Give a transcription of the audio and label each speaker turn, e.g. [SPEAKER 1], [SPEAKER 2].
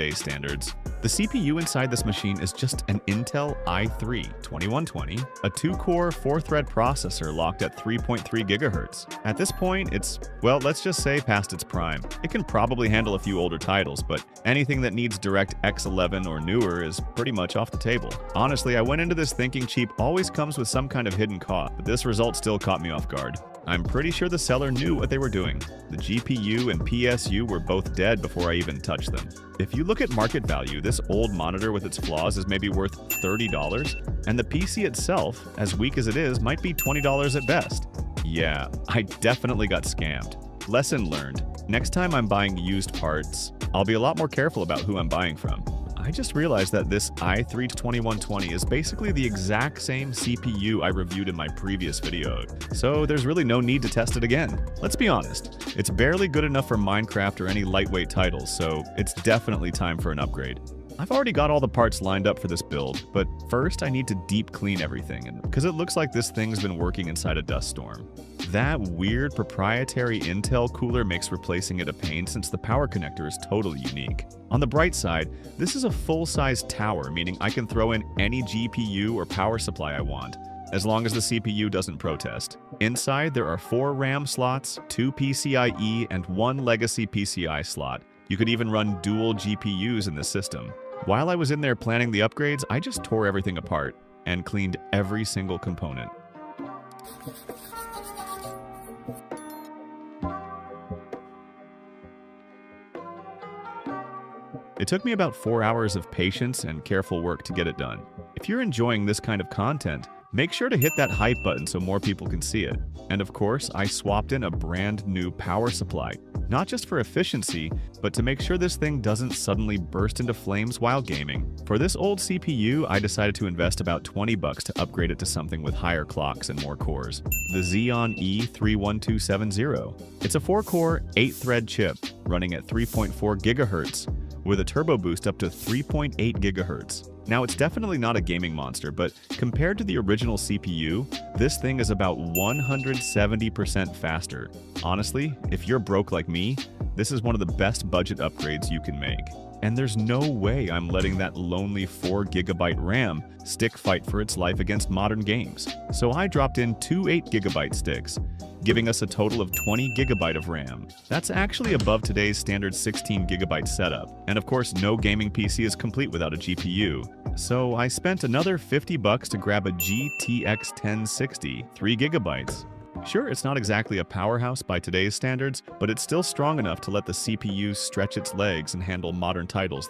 [SPEAKER 1] today's standards. The CPU inside this machine is just an Intel i3-2120, a 2-core, 4-thread processor locked at 3.3 GHz. At this point, it's, well, let's just say past its prime. It can probably handle a few older titles, but anything that needs DirectX 11 or newer is pretty much off the table. Honestly, I went into this thinking cheap always comes with some kind of hidden cost, but this result still caught me off guard. I'm pretty sure the seller knew what they were doing. The GPU and PSU were both dead before I even touched them. If you look at market value, this old monitor with its flaws is maybe worth $30, and the PC itself, as weak as it is, might be $20 at best. Yeah, I definitely got scammed. Lesson learned. Next time I'm buying used parts, I'll be a lot more careful about who I'm buying from. I just realized that this i3-2120 is basically the exact same CPU I reviewed in my previous video, so there's really no need to test it again. Let's be honest, it's barely good enough for Minecraft or any lightweight titles, so it's definitely time for an upgrade. I've already got all the parts lined up for this build, but first I need to deep clean everything, because it looks like this thing's been working inside a dust storm. That weird proprietary Intel cooler makes replacing it a pain since the power connector is totally unique. On the bright side, this is a full-size tower, meaning I can throw in any GPU or power supply I want, as long as the CPU doesn't protest. Inside, there are 4 RAM slots, 2 PCIe, and 1 legacy PCI slot. You could even run dual GPUs in this system. While I was in there planning the upgrades, I just tore everything apart and cleaned every single component. It took me about 4 hours of patience and careful work to get it done. If you're enjoying this kind of content, make sure to hit that hype button so more people can see it. And of course, I swapped in a brand new power supply, not just for efficiency, but to make sure this thing doesn't suddenly burst into flames while gaming. For this old CPU, I decided to invest about $20 to upgrade it to something with higher clocks and more cores. The Xeon E31270. It's a 4-core, 8-thread chip running at 3.4 GHz, with a turbo boost up to 3.8 GHz. Now, it's definitely not a gaming monster, but compared to the original CPU, this thing is about 170% faster. Honestly, if you're broke like me, this is one of the best budget upgrades you can make. And there's no way I'm letting that lonely 4GB RAM stick fight for its life against modern games. So I dropped in 2 8GB sticks, giving us a total of 20GB of RAM. That's actually above today's standard 16GB setup. And of course, no gaming PC is complete without a GPU. So I spent another $50 to grab a GTX 1060, 3GB. Sure, it's not exactly a powerhouse by today's standards, but it's still strong enough to let the CPU stretch its legs and handle modern titles